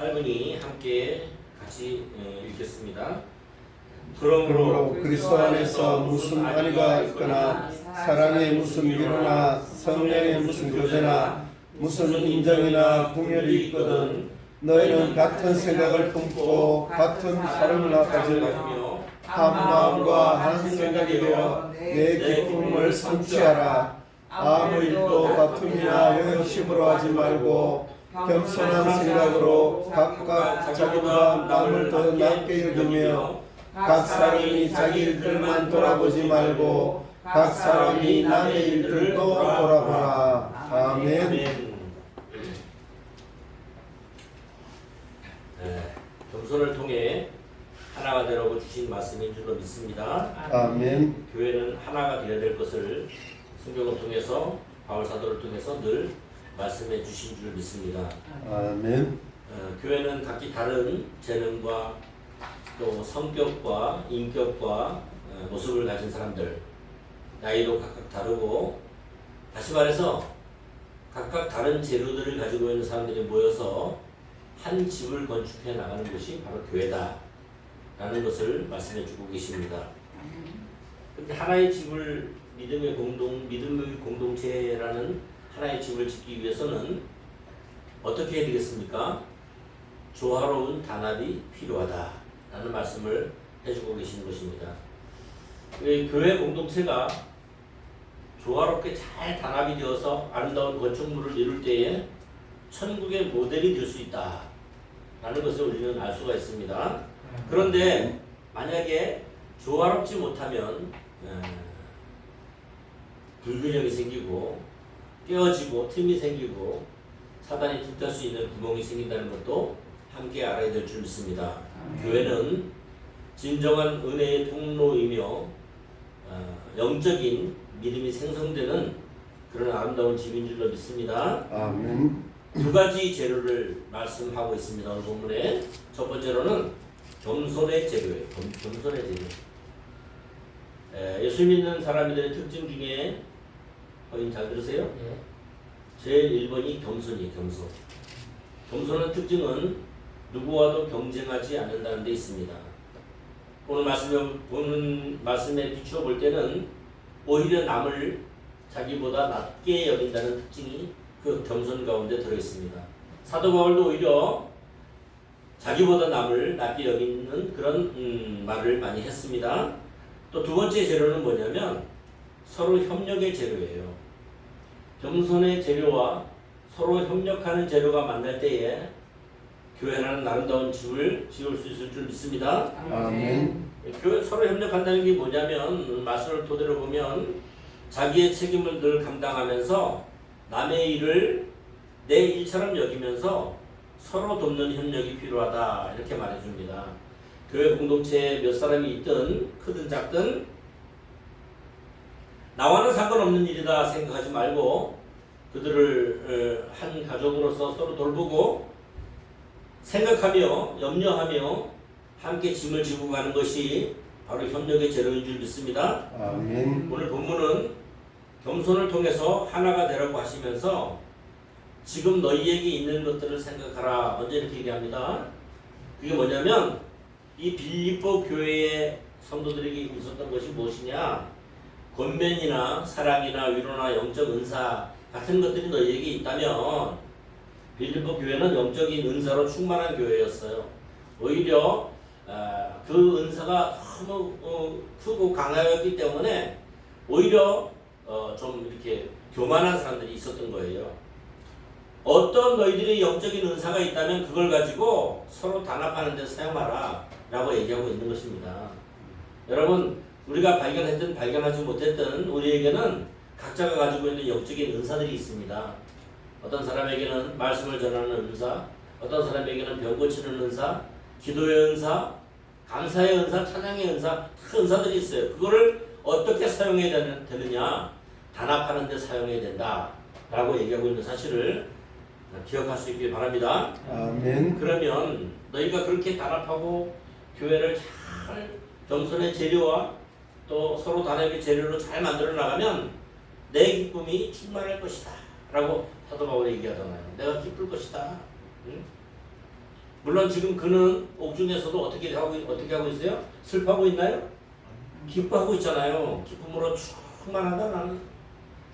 할머니 함께 같이 읽겠습니다. 그러므로 그리스도 안에서 무슨 안위가 있거나 사랑의 무슨 위로나 성령의 무슨 교제나 무슨 인정이나 궁열이 있거든 너희는 같은 생각을 품고 같은 사랑을 가지며 한 마음과 한 생각이 되어 내 기쁨을 성취하라. 아무 일도 다툼이나 영심으로 하지 말고 겸손한 생각으로 각각 자기보다 남을 더 낮게 여기며 각 사람이 자기 일들만 돌아보지 말고 각 사람이 남의 일들도 돌아보라. 아멘. 겸손을 통해 하나가 되라고 주신 말씀인 줄로 믿습니다. 아멘. 교회는 하나가 되어야 될 것을 성경을 통해서 바울 사도를 통해서 늘 말씀해 주신 줄 믿습니다. 아멘. 교회는 각기 다른 재능과 또 성격과 인격과 모습을 가진 사람들, 나이도 각각 다르고, 다시 말해서 각각 다른 재료들을 가지고 있는 사람들이 모여서 한 집을 건축해 나가는 것이 바로 교회다 라는 것을 말씀해 주고 계십니다. 근데 하나의 집을 믿음의 공동체라는 하나의 집을 짓기 위해서는 어떻게 해야 되겠습니까? 조화로운 단합이 필요하다 라는 말씀을 해주고 계시는 것입니다. 교회 공동체가 조화롭게 잘 단합이 되어서 아름다운 건축물을 이룰 때에 천국의 모델이 될 수 있다 라는 것을 우리는 알 수가 있습니다. 그런데 만약에 조화롭지 못하면 불균형이 생기고 깨어지고 틈이 생기고 사단이 틈탈 수 있는 구멍이 생긴다는 것도 함께 알아야 될 줄 믿습니다. 교회는 진정한 은혜의 통로이며 영적인 믿음이 생성되는 그런 아름다운 집인 줄로 믿습니다. 아멘. 두 가지 재료를 말씀하고 있습니다. 오늘 본문에 첫 번째로는 겸손의 재료예요. 겸손의 재료. 예수 믿는 사람들의 특징 중에 잘 들으세요? 네. 제일 1번이 겸손이에요. 겸손. 겸손한 특징은 누구와도 경쟁하지 않는다는 데 있습니다. 오늘 말씀에 비추어 볼 때는 오히려 남을 자기보다 낮게 여긴다는 특징이 그 겸손 가운데 들어있습니다. 사도 바울도 오히려 자기보다 남을 낮게 여기는 그런 말을 많이 했습니다. 또 두 번째 재료는 뭐냐면 서로 협력의 재료예요. 겸손의 재료와 서로 협력하는 재료가 만날 때에 교회라는 아름다운 집을 지을 수 있을 줄 믿습니다. 아멘. 교회 서로 협력한다는 게 뭐냐면 말씀을 토대로 보면 자기의 책임을 늘 감당하면서 남의 일을 내 일처럼 여기면서 서로 돕는 협력이 필요하다 이렇게 말해줍니다. 교회 공동체에 몇 사람이 있든 크든 작든 나와는 상관없는 일이다 생각하지 말고 그들을 한 가족으로서 서로 돌보고 생각하며 염려하며 함께 짐을 지고 가는 것이 바로 협력의 재료인 줄 믿습니다. 아멘. 오늘 본문은 겸손을 통해서 하나가 되라고 하시면서 지금 너희에게 있는 것들을 생각하라 먼저 이렇게 얘기합니다. 그게 뭐냐면 이 빌립보 교회의 성도들에게 있었던 것이 무엇이냐, 권면이나 사랑이나 위로나 영적 은사 같은 것들이 너희에게 있다면 빌립보 교회는 영적인 은사로 충만한 교회였어요. 오히려 그 은사가 너무 크고 강하였기 때문에 오히려 좀 이렇게 교만한 사람들이 있었던 거예요. 어떤 너희들이 영적인 은사가 있다면 그걸 가지고 서로 단합하는 데 사용하라 라고 얘기하고 있는 것입니다. 여러분, 우리가 발견했든 발견하지 못했든 우리에게는 각자가 가지고 있는 영적인 은사들이 있습니다. 어떤 사람에게는 말씀을 전하는 은사, 어떤 사람에게는 병 고치는 은사, 기도의 은사, 감사의 은사, 찬양의 은사, 그 은사들이 있어요. 그거를 어떻게 사용해야 되느냐, 단합하는 데 사용해야 된다 라고 얘기하고 있는 사실을 기억할 수 있길 바랍니다. 아멘. 그러면 너희가 그렇게 단합하고 교회를 잘 겸손의 재료와 또 서로 단합의 재료로 잘 만들어 나가면 내 기쁨이 충만할 것이다 라고 사도 바울이 얘기하잖아요. 내가 기쁠 것이다. 응? 물론 지금 그는 옥중에서도 어떻게 하고 있어요? 슬퍼하고 있나요? 기뻐하고 있잖아요. 기쁨으로 충만하다 나는.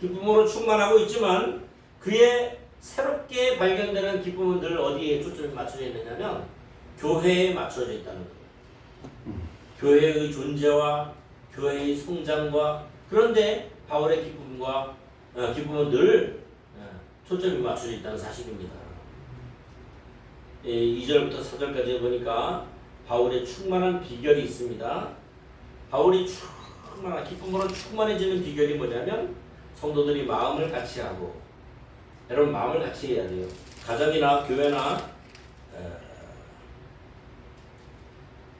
기쁨으로 충만하고 있지만 그의 새롭게 발견되는 기쁨은 늘 어디에 초점이 맞춰져 있느냐면 교회에 맞춰져 있다는 거예요. 교회의 존재와 교회의 성장과 그런데 바울의 기쁨은 늘 초점이 맞춰져 있다는 사실입니다. 2절부터 4절까지 보니까 바울의 충만한 비결이 있습니다. 바울이 기쁨으로 충만해지는 비결이 뭐냐면 성도들이 마음을 같이 하고 여러분 마음을 같이 해야 돼요. 가정이나 교회나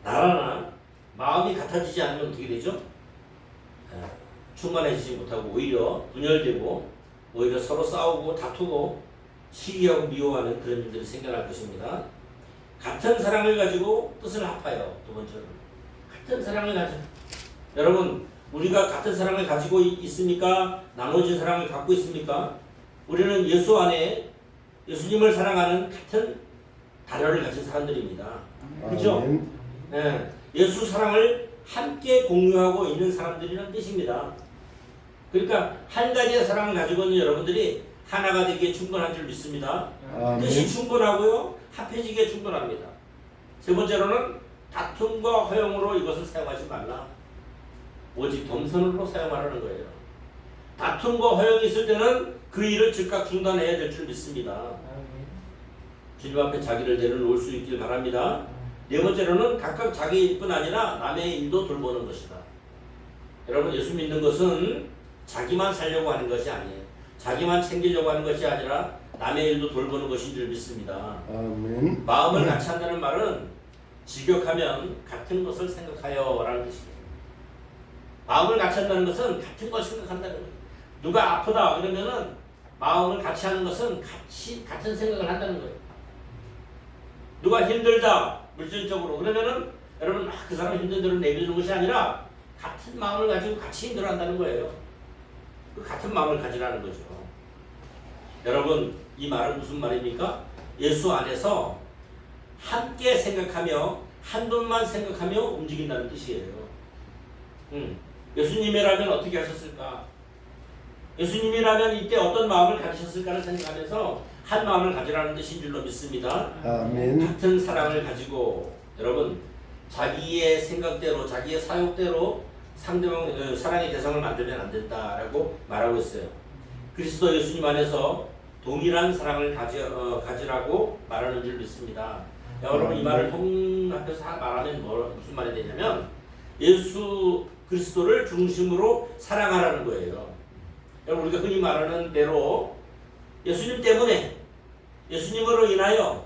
나라나 마음이 같아지지 않으면 어떻게 되죠? 충만해지지 못하고 오히려 분열되고 오히려 서로 싸우고 다투고 시기하고 미워하는 그런 일들이 생겨날 것입니다. 같은 사랑을 가지고 뜻을 합하여 두 번째로 같은 사랑을 가지고 여러분 우리가 같은 사랑을 가지고 있습니까? 나눠진 사랑을 갖고 있습니까? 우리는 예수 안에 예수님을 사랑하는 같은 다려를 가진 사람들입니다. 그렇죠? 네. 예수 사랑을 함께 공유하고 있는 사람들이라는 뜻입니다. 그러니까 한 가지의 사랑을 가지고 있는 여러분들이 하나가 되기에 충분한 줄 믿습니다. 뜻이 충분하고요. 합해지기에 충분합니다. 세 번째로는 다툼과 허용으로 이것을 사용하지 말라. 오직 겸손으로 사용하라는 거예요. 다툼과 허용이 있을 때는 그 일을 즉각 중단해야 될 줄 믿습니다. 주님 앞에 자기를 내려놓을 수 있길 바랍니다. 네 번째로는 각각 자기 일뿐 아니라 남의 일도 돌보는 것이다. 여러분 예수 믿는 것은 자기만 살려고 하는 것이 아니에요. 자기만 챙기려고 하는 것이 아니라 남의 일도 돌보는 것인 줄 믿습니다. 아멘. 마음을 같이 한다는 말은 직역하면 같은 것을 생각하여 라는 뜻이에요. 마음을 같이 한다는 것은 같은 걸 생각한다는 거예요. 누가 아프다 그러면은 마음을 같이 하는 것은 같은 생각을 한다는 거예요. 누가 힘들다 물질적으로 그러면은 여러분 그 사람 힘든 대로 내비두는 것이 아니라 같은 마음을 가지고 같이 힘들어한다는 거예요. 그 같은 마음을 가지라는 거죠. 여러분 이 말은 무슨 말입니까? 예수 안에서 함께 생각하며 한 분만 생각하며 움직인다는 뜻이에요. 예수님이라면 어떻게 하셨을까? 예수님이라면 이때 어떤 마음을 가지셨을까를 생각하면서 한 마음을 가지라는 뜻인 줄로 믿습니다. 아멘. 같은 사랑을 가지고 여러분 자기의 생각대로 자기의 사욕대로 상대방 사랑의 대상을 만들면 안 된다라고 말하고 있어요. 그리스도 예수님 안에서 동일한 사랑을 가지라고 말하는 줄 믿습니다. 여러분 이 말을 통합해서 말하면 무슨 말이 되냐면 예수 그리스도를 중심으로 사랑하라는 거예요. 여러분 우리가 흔히 말하는 대로 예수님 때문에 예수님으로 인하여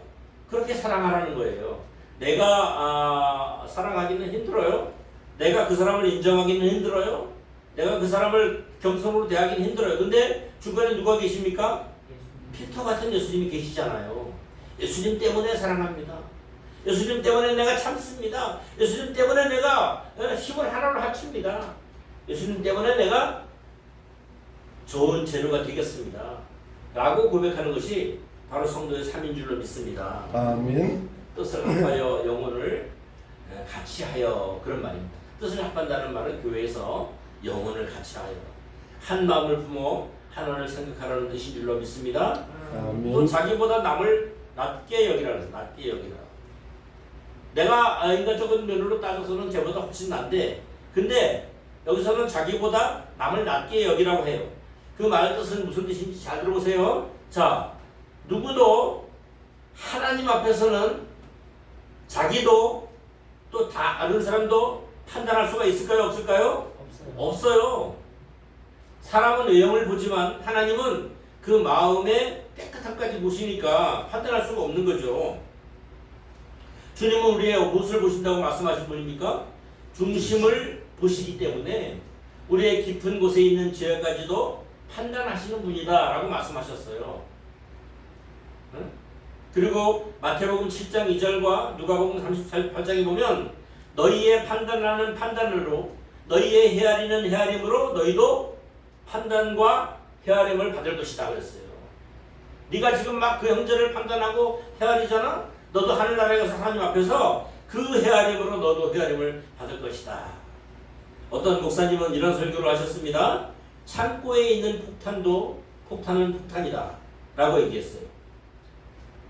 그렇게 사랑하라는 거예요. 내가 사랑하기는 힘들어요. 내가 그 사람을 인정하기는 힘들어요. 내가 그 사람을 겸손으로 대하기는 힘들어요. 근데 주변에 누가 계십니까? 필터 같은 예수님이 계시잖아요. 예수님 때문에 사랑합니다. 예수님 때문에 내가 참습니다. 예수님 때문에 내가 힘을 하나로 합칩니다. 예수님 때문에 내가 좋은 재료가 되겠습니다. 라고 고백하는 것이 바로 성도의 삶인 줄로 믿습니다. 아멘. 뜻을 합하여 영혼을 같이 하여 그런 말입니다. 뜻을 합한다는 말은 교회에서 영혼을 같이 하여 한 마음을 품어 하나를 생각하라는 뜻인 줄로 믿습니다. 아멘. 또 자기보다 남을 낮게 여기라는 거예요. 낮게 여기라. 내가 인간적인 면으로 따져서는 쟤보다 훨씬 난데 근데 여기서는 자기보다 남을 낮게 여기라고 해요. 그 말의 뜻은 무슨 뜻인지 잘 들어보세요. 자, 누구도 하나님 앞에서는 자기도 또 다른 사람도 판단할 수가 있을까요? 없을까요? 없어요. 사람은 외형을 보지만 하나님은 그 마음의 깨끗함까지 보시니까 판단할 수가 없는 거죠. 주님은 우리의 무엇을 보신다고 말씀하신 분입니까? 중심을 보시기 때문에 우리의 깊은 곳에 있는 죄까지도 판단하시는 분이다 라고 말씀하셨어요. 응? 그리고 마태복음 7장 2절과 누가복음 38장에 보면 너희의 판단하는 판단으로 너희의 헤아리는 헤아림으로 너희도 판단과 헤아림을 받을 것이다 그랬어요. 네가 지금 막 그 형제를 판단하고 헤아리잖아? 너도 하늘나라에 가서 하나님 앞에서 그 헤아림으로 너도 헤아림을 받을 것이다. 어떤 목사님은 이런 설교를 하셨습니다. 창고에 있는 폭탄은 폭탄이다 라고 얘기했어요.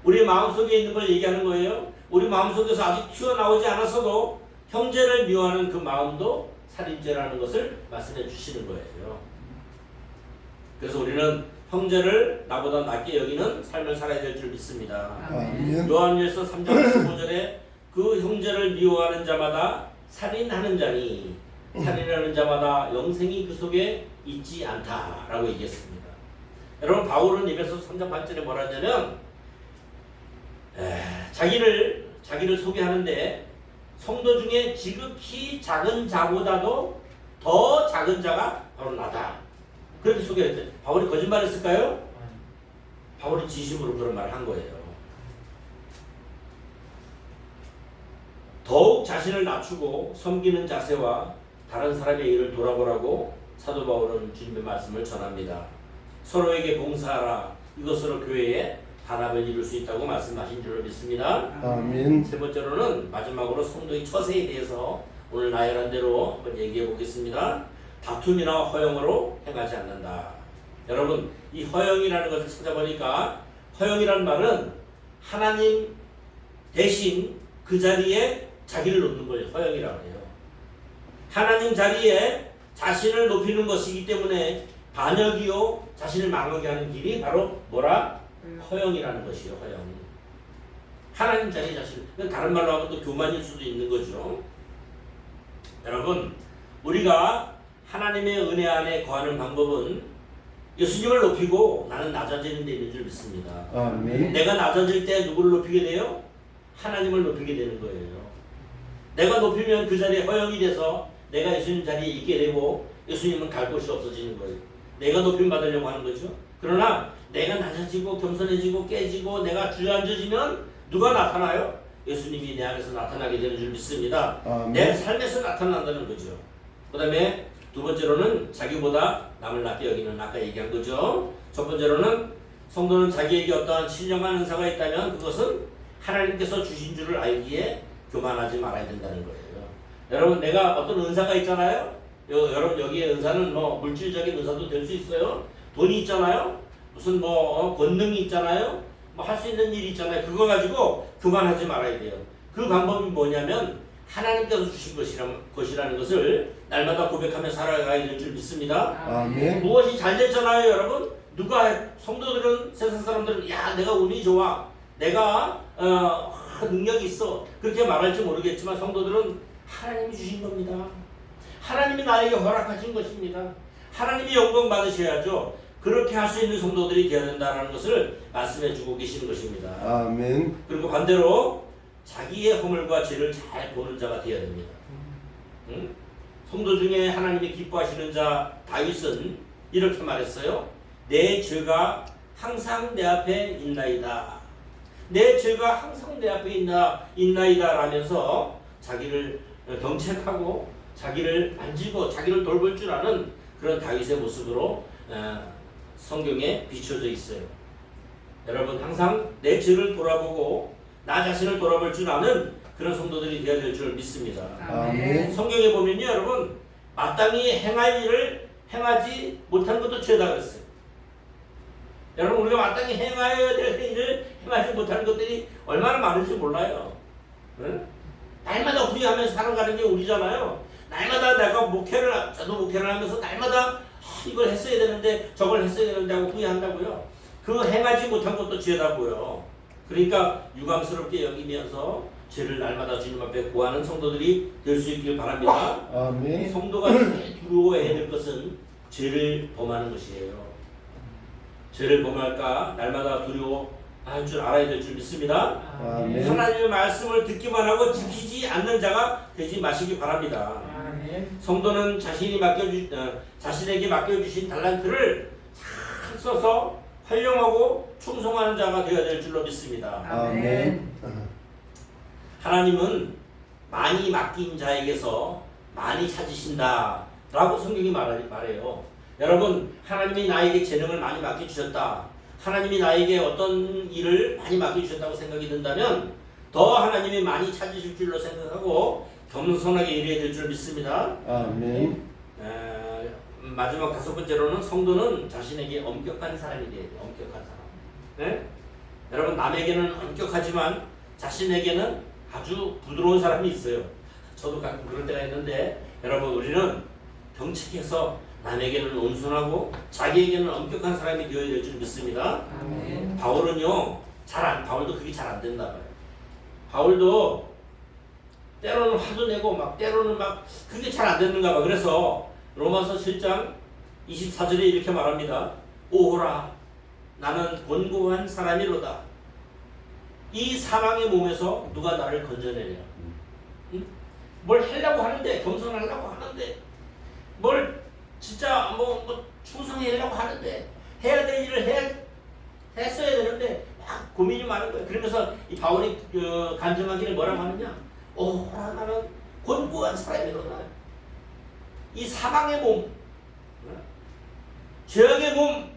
우리 마음속에 있는 걸 얘기하는 거예요. 우리 마음속에서 아직 튀어나오지 않았어도 형제를 미워하는 그 마음도 살인죄라는 것을 말씀해 주시는 거예요. 그래서 우리는 형제를 나보다 낮게 여기는 삶을 살아야 될 줄 믿습니다. 아멘. 요한일서 3장 15절에 그 형제를 미워하는 자마다 살인하는 자니 살인하는 자마다 영생이 그 속에 있지 않다라고 얘기했습니다. 여러분 바울은 에베소 3장 8절에 뭐라 하냐면 자기를 소개하는데 성도 중에 지극히 작은 자보다도 더 작은 자가 바로 나다. 그렇게 소개했대. 바울이 거짓말했을까요? 바울이 진심으로 그런 말을 한 거예요. 더욱 자신을 낮추고 섬기는 자세와 다른 사람의 일을 돌아보라고 사도 바울은 주님의 말씀을 전합니다. 서로에게 봉사하라. 이것으로 교회에 단합을 이룰 수 있다고 말씀하신 줄로 믿습니다. 아멘. 세 번째로는 마지막으로 성도의 처세에 대해서 오늘 나열한 대로 한번 얘기해 보겠습니다. 다툼이나 허영으로 행하지 않는다. 여러분 이 허영이라는 것을 찾아보니까 허영이라는 말은 하나님 대신 그 자리에 자기를 놓는 걸 허영이라고 해요. 하나님 자리에 자신을 높이는 것이기 때문에 반역이요 자신을 망하게 하는 길이 바로 뭐라? 허영이라는 것이에요. 허영. 하나님 자리에 자신. 다른 말로 하면 또 교만일 수도 있는 거죠. 여러분 우리가 하나님의 은혜 안에 거하는 방법은 예수님을 높이고 나는 낮아지는 데 있는 줄 믿습니다. 아멘. 내가 낮아질 때 누구를 높이게 돼요? 하나님을 높이게 되는 거예요. 내가 높이면 그 자리에 허영이 돼서 내가 예수님 자리에 있게 되고 예수님은 갈 곳이 없어지는 거예요. 내가 높임 받으려고 하는 거죠. 그러나 내가 낮아지고 겸손해지고 깨지고 내가 주저앉아지면 누가 나타나요? 예수님이 내 안에서 나타나게 되는 줄 믿습니다. 아멘. 내 삶에서 나타난다는 거죠. 그 다음에 두 번째로는 자기보다 남을 낮게 여기는 아까 얘기한 거죠. 첫 번째로는 성도는 자기에게 어떠한 신령한 은사가 있다면 그것은 하나님께서 주신 줄을 알기에 교만하지 말아야 된다는 거예요. 여러분 내가 어떤 은사가 있잖아요. 여러분 여기에 은사는 뭐 물질적인 은사도 될 수 있어요. 돈이 있잖아요. 무슨 뭐 권능이 있잖아요. 뭐 할 수 있는 일이 있잖아요. 그거 가지고 교만하지 말아야 돼요. 그 방법이 뭐냐면 하나님께서 주신 것이라는 것을 날마다 고백하며 살아가야 될 줄 믿습니다. 아멘. 무엇이 잘 됐잖아요, 여러분. 누가 성도들은 세상 사람들은 야 내가 운이 좋아, 내가 능력이 있어 그렇게 말할지 모르겠지만 성도들은 하나님이 주신 겁니다. 하나님이 나에게 허락하신 것입니다. 하나님이 영광 받으셔야죠. 그렇게 할 수 있는 성도들이 되어야 된다는 것을 말씀해주고 계시는 것입니다. 아멘. 그리고 반대로 자기의 허물과 죄를 잘 보는 자가 되어야 됩니다. 응? 성도 중에 하나님이 기뻐하시는 자 다윗은 이렇게 말했어요. 내 죄가 항상 내 앞에 있나이다. 내 죄가 항상 내 앞에 있나이다 라면서 자기를 경책하고 자기를 만지고 자기를 돌볼 줄 아는 그런 다윗의 모습으로 성경에 비춰져 있어요. 여러분 항상 내 죄를 돌아보고 나 자신을 돌아볼 줄 아는 그런 성도들이 되어야 될 줄 믿습니다. 아멘. 성경에 보면요 여러분 마땅히 행할 일을 행하지 못한 것도 죄다 그랬어요. 여러분 우리가 마땅히 행해야 될 일을 행하지 못하는 것들이 얼마나 많은지 몰라요. 응? 날마다 후회하면서 살아가는 게 우리잖아요. 날마다 내가 저도 목회를 하면서 날마다 이걸 했어야 되는데 저걸 했어야 되는데 하고 후회한다고요. 그 행하지 못한 것도 죄다고요. 그러니까 유감스럽게 여기면서 죄를 날마다 주님 앞에 구하는 성도들이 될 수 있길 바랍니다. 아멘. 성도가 제일 두려워해야 될 것은 죄를 범하는 것이에요. 죄를 범할까 날마다 두려워할 줄 알아야 될 줄 믿습니다. 아멘. 하나님의 말씀을 듣기만 하고 지키지 않는 자가 되지 마시기 바랍니다. 성도는 자신에게 맡겨주신 달란트를 잘 써서 활용하고 충성하는 자가 되어야 될 줄로 믿습니다. 아멘. 하나님은 많이 맡긴 자에게서 많이 찾으신다 라고 성경이 말해요. 여러분 하나님이 나에게 재능을 많이 맡겨주셨다, 하나님이 나에게 어떤 일을 많이 맡겨주셨다고 생각이 든다면 더 하나님이 많이 찾으실 줄로 생각하고 겸손하게 일해야 될 줄 믿습니다. 아멘. 마지막 다섯 번째로는 성도는 자신에게 엄격한 사람이 돼야 돼요. 엄격한 사람. 네? 여러분 남에게는 엄격하지만 자신에게는 아주 부드러운 사람이 있어요. 저도 가끔 그럴 때가 있는데 여러분 우리는 경책해서 남에게는 온순하고 자기에게는 엄격한 사람이 되어야 될 줄 믿습니다. 아멘. 바울은요 바울도 그게 잘 안 된다 봐요. 바울도 때로는 화도 내고 막 때로는 막 그게 잘 안 됐는가 봐. 그래서 로마서 7장 24절에 이렇게 말합니다. 오호라 나는 곤고한 사람이로다. 이 사망의 몸에서 누가 나를 건져내랴. 응? 뭘 하려고 하는데 겸손하려고 하는데 뭘 진짜 뭐 충성하려고 하는데 해야 될 일을 했어야 되는데 막 고민이 많은 거예요. 그러면서 이 바울이 간증하기를 뭐라고 하느냐? 오호라 나는 곤고한 사람이로다. 이 사망의 몸, 죄악의 몸,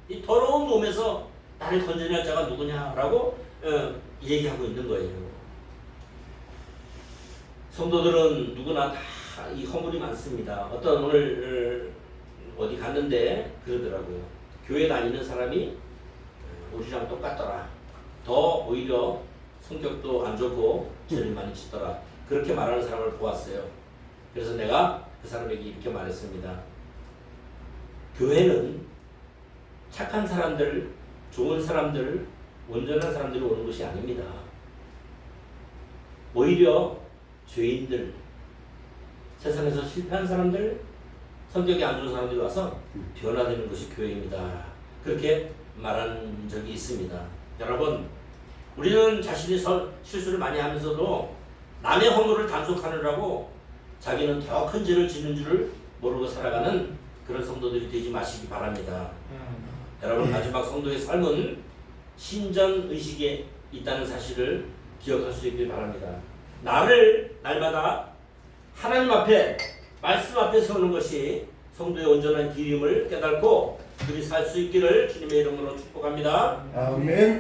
이 더러운 몸에서 나를 건져낼 자가 누구냐라고 얘기하고 있는 거예요. 성도들은 누구나 다 이 허물이 많습니다. 어떤 오늘 어디 갔는데 그러더라고요. 교회 다니는 사람이 우리랑 똑같더라. 더 오히려 성격도 안 좋고 죄를 많이 짓더라. 그렇게 말하는 사람을 보았어요. 그래서 내가 그 사람에게 이렇게 말했습니다. 교회는 착한 사람들, 좋은 사람들, 온전한 사람들이 오는 것이 아닙니다. 오히려 죄인들, 세상에서 실패한 사람들, 성격이 안 좋은 사람들이 와서 변화되는 것이 교회입니다. 그렇게 말한 적이 있습니다. 여러분, 우리는 자신이 실수를 많이 하면서도 남의 허물을 단속하느라고 자기는 더 큰 죄를 짓는 줄을 모르고 살아가는 그런 성도들이 되지 마시기 바랍니다. 여러분 마지막 성도의 삶은 신전 의식에 있다는 사실을 기억할 수 있길 바랍니다. 나를 날마다 하나님 앞에 말씀 앞에 세우는 것이 성도의 온전한 길임을 깨닫고 그리 살 수 있기를 주님의 이름으로 축복합니다. 아멘.